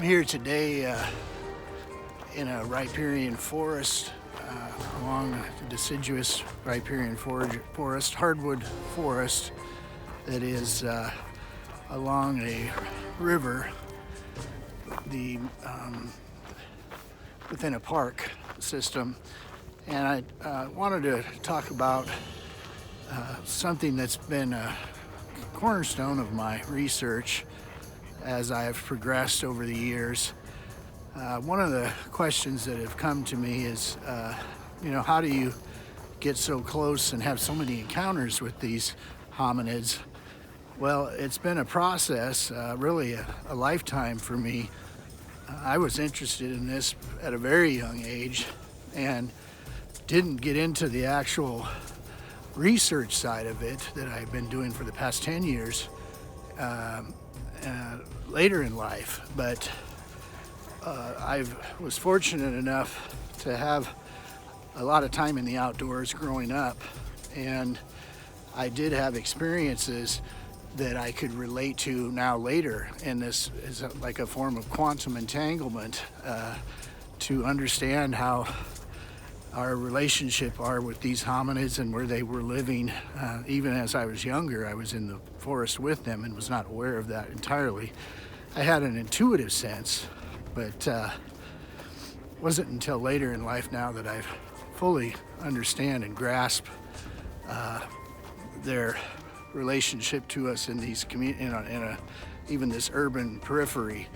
I'm here today in a riparian forest along the deciduous riparian forest, hardwood forest that is along a river, within a park system. And I wanted to talk about something that's been a cornerstone of my research as I've progressed over the years. One of the questions that have come to me is, how do you get so close and have so many encounters with these hominids? Well, it's been a process, really a lifetime for me. I was interested in this at a very young age and didn't get into the actual research side of it that I've been doing for the past 10 years later in life. But I was fortunate enough to have a lot of time in the outdoors growing up, and I did have experiences that I could relate to now later, and this is like a form of quantum entanglement to understand how our relationship are with these hominids and where they were living. Even as I was younger, I was in the forest with them and was not aware of that entirely. I had an intuitive sense, but wasn't until later in life now that I fully understand and grasp their relationship to us in these even this urban periphery.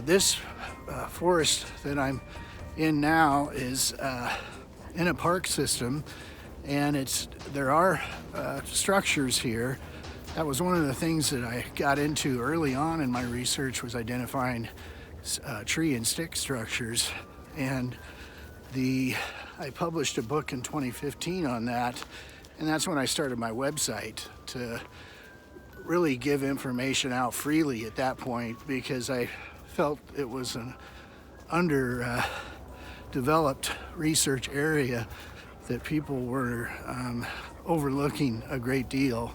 This forest that I'm in now is in a park system, and there are structures here. That was one of the things that I got into early on in my research, was identifying tree and stick structures, and I published a book in 2015 on that, and that's when I started my website to really give information out freely at that point, because I felt it was an underdeveloped research area that people were overlooking a great deal.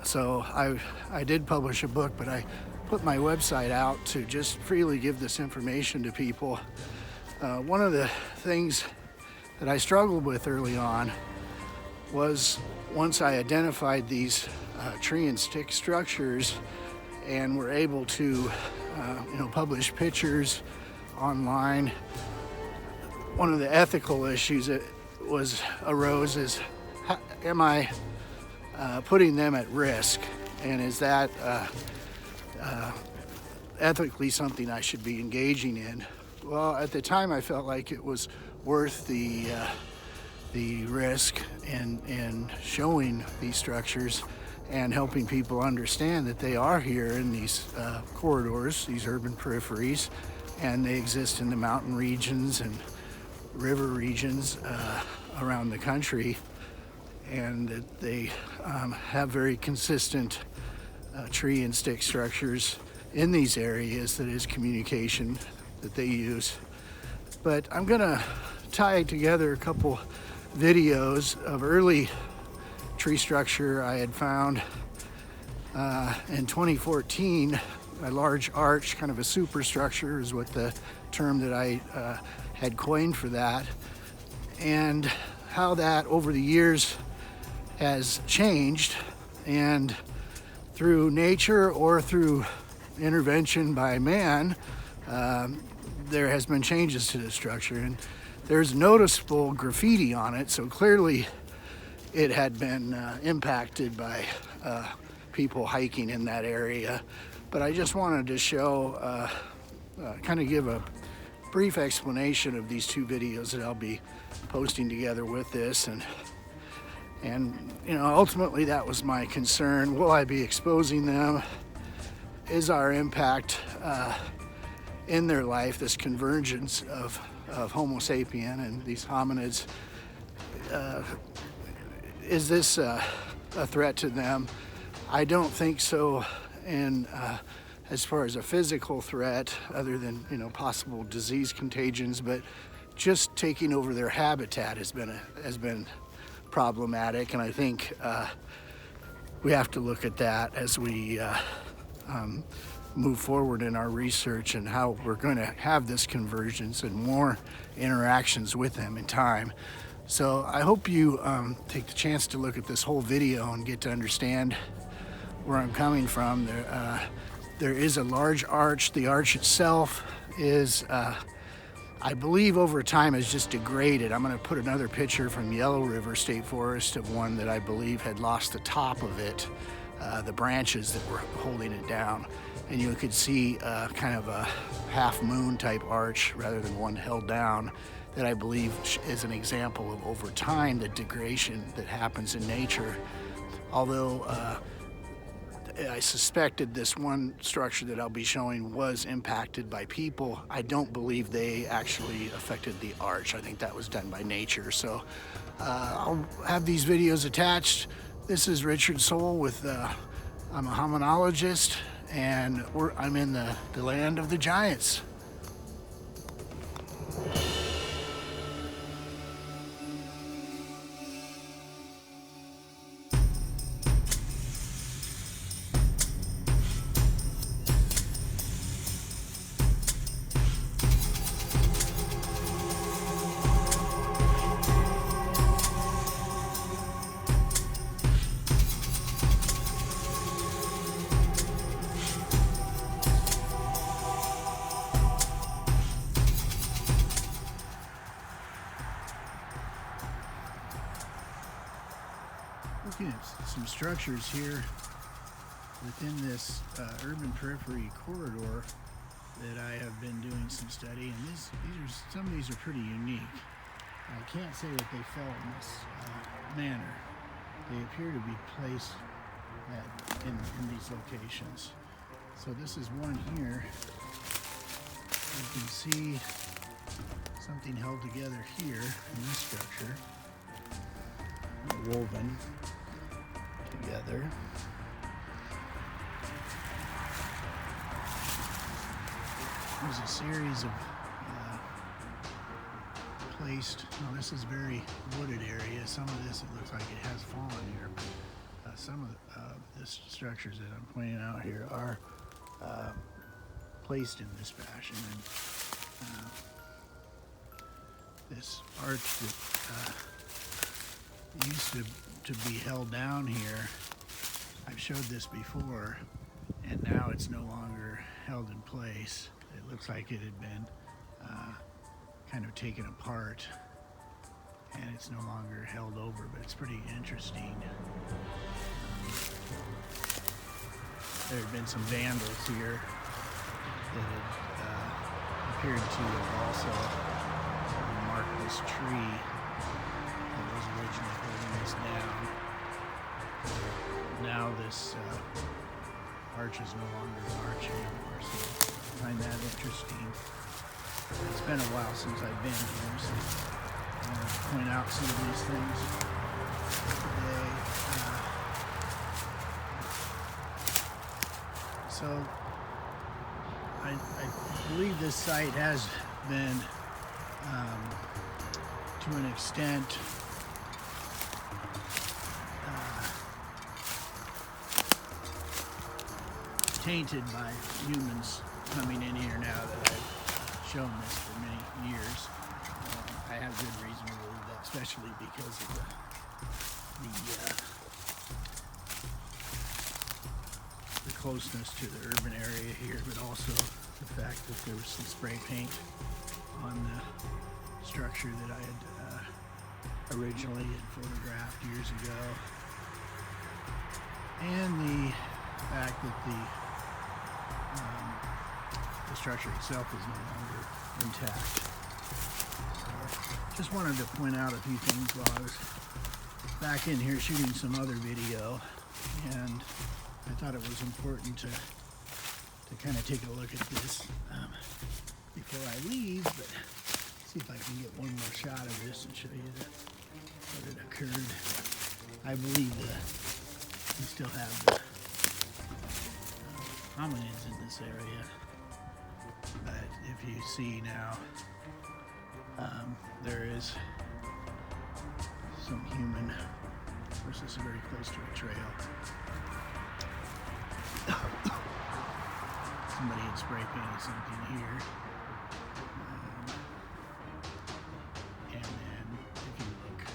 So I did publish a book, but I put my website out to just freely give this information to people. One of the things that I struggled with early on was, once I identified these tree and stick structures and were able to publish pictures online, one of the ethical issues that arose is, am I putting them at risk, and is that ethically something I should be engaging in? Well, at the time I felt like it was worth the risk in showing these structures and helping people understand that they are here in these corridors, these urban peripheries, and they exist in the mountain regions and river regions around the country, and that they have very consistent tree and stick structures in these areas. That is communication that they use. But I'm gonna tie together a couple videos of early tree structure I had found in 2014. A large arch, kind of a superstructure is what the term that I had coined for that, and how that over the years has changed, and through nature or through intervention by man, there has been changes to the structure, and there's noticeable graffiti on it, so clearly it had been impacted by people hiking in that area. But I just wanted to show, kind of give a brief explanation of these two videos that I'll be posting together with this, and ultimately that was my concern. Will I be exposing them? Is our impact in their life, this convergence of Homo sapien and these hominids, is this a threat to them? I don't think so. And as far as a physical threat, other than possible disease contagions, but just taking over their habitat has been problematic, and I think we have to look at that as we move forward in our research and how we're going to have this convergence and more interactions with them in time. So I hope you take the chance to look at this whole video and get to understand where I'm coming from. There is a large arch. The arch itself is, I believe over time has just degraded. I'm going to put another picture from Yellow River State Forest of one that I believe had lost the top of it, the branches that were holding it down. And you could see kind of a half moon type arch rather than one held down, that I believe is an example of over time the degradation that happens in nature. Although I suspected this one structure that I'll be showing was impacted by people, I don't believe they actually affected the arch. I think that was done by nature. So I'll have these videos attached. This is Richard Soule with, I'm a hominologist, and I'm in the land of the giants. Looking at some structures here within this urban periphery corridor that I have been doing some study, and some of these are pretty unique. I can't say that they fell in this manner. They appear to be placed in these locations. So this is one here. You can see something held together here in this structure, woven together. There's a series of placed, now this is very wooded area. Some of this, it looks like it has fallen here, but some of the structures that I'm pointing out here are placed in this fashion. And this arch that used to be held down here, I've showed this before, and now it's no longer held in place. It looks like it had been kind of taken apart, and it's no longer held over, but it's pretty interesting. There had been some vandals here that had appeared to have also marked this tree that was originally holding this down. Now this arch is no longer an arch anymore, so I find that interesting. It's been a while since I've been here, so I want to point out some of these things today. So I believe this site has been, to an extent, tainted by humans coming in here now that I've shown this for many years. I have good reason to believe that, especially because of the closeness to the urban area here, but also the fact that there was some spray paint on the structure that I had originally had photographed years ago, and the fact that the structure itself is no longer intact. So just wanted to point out a few things while I was back in here shooting some other video, and I thought it was important to kind of take a look at this before I leave, but see if I can get one more shot of this and show you what had occurred. I believe we still have the hominids in this area, but if you see now, there is some human, of course this is very close to a trail. somebody had spray painted something here. And then if you look,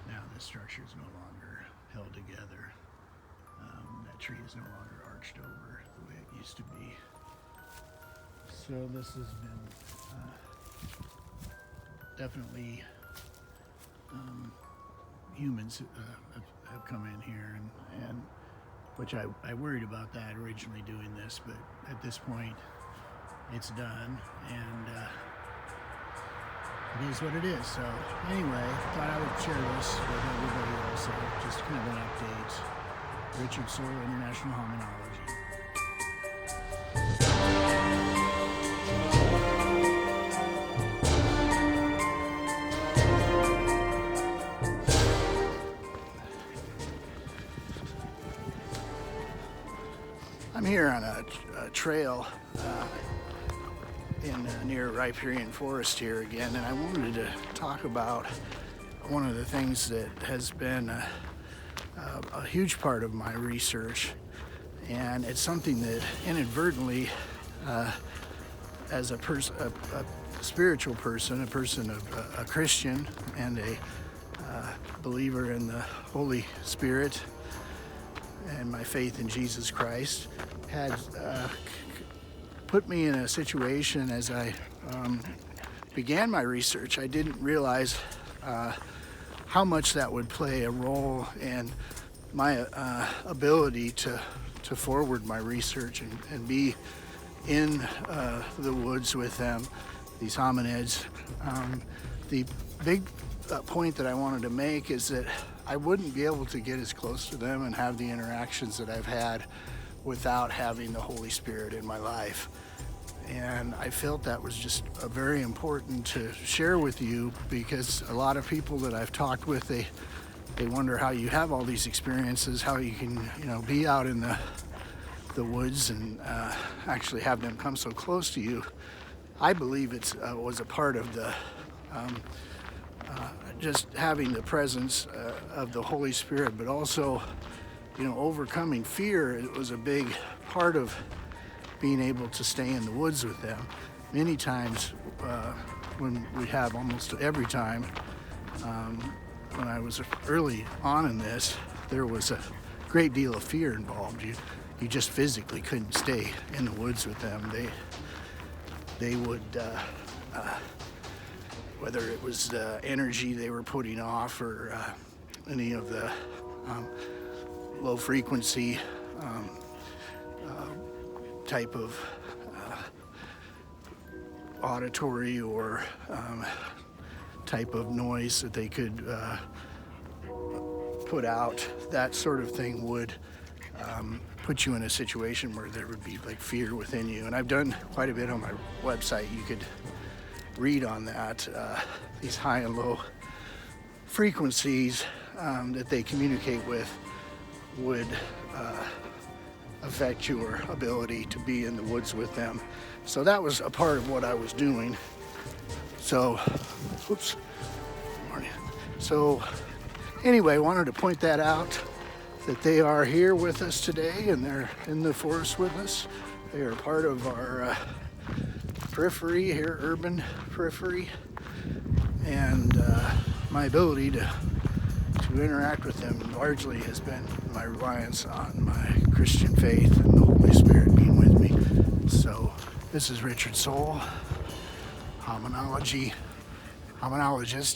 now this structure is no longer held together. That tree is no longer arched over the way it used to be. So this has been definitely humans have come in here, and which I worried about that originally doing this, but at this point it's done, and it is what it is. So anyway, thought I would share this with everybody also, just kind of an update. Richard Soule, International Hominology. I'm here on a trail in near riparian forest here again, and I wanted to talk about one of the things that has been a huge part of my research, and it's something that inadvertently, as a spiritual person, a Christian, and a believer in the Holy Spirit and my faith in Jesus Christ, had put me in a situation as I began my research. I didn't realize how much that would play a role in my ability to forward my research and be in the woods with them, these hominids. The big point that I wanted to make is that I wouldn't be able to get as close to them and have the interactions that I've had without having the Holy Spirit in my life. And I felt that was just very important to share with you, because a lot of people that I've talked with, they wonder how you have all these experiences, how you can, be out in the woods and actually have them come so close to you. I believe it was a part of the just having the presence of the Holy Spirit, but also, overcoming fear. It was a big part of being able to stay in the woods with them. Many times, when we have almost every time, when I was early on in this, there was a great deal of fear involved. You just physically couldn't stay in the woods with them. They would, whether it was the energy they were putting off or any of the low frequency type of auditory or type of noise that they could put out, that sort of thing would put you in a situation where there would be like fear within you. And I've done quite a bit on my website. You could read on that, these high and low frequencies that they communicate with would affect your ability to be in the woods with them. So that was a part of what I was doing. So, whoops, morning. So anyway, wanted to point that out, that they are here with us today, and they're in the forest with us. They are part of our periphery here, urban periphery, and my ability to interact with them largely has been my reliance on my Christian faith and the Holy Spirit being with me. So this is Richard Soule, Hominologist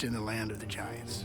in the land of the giants.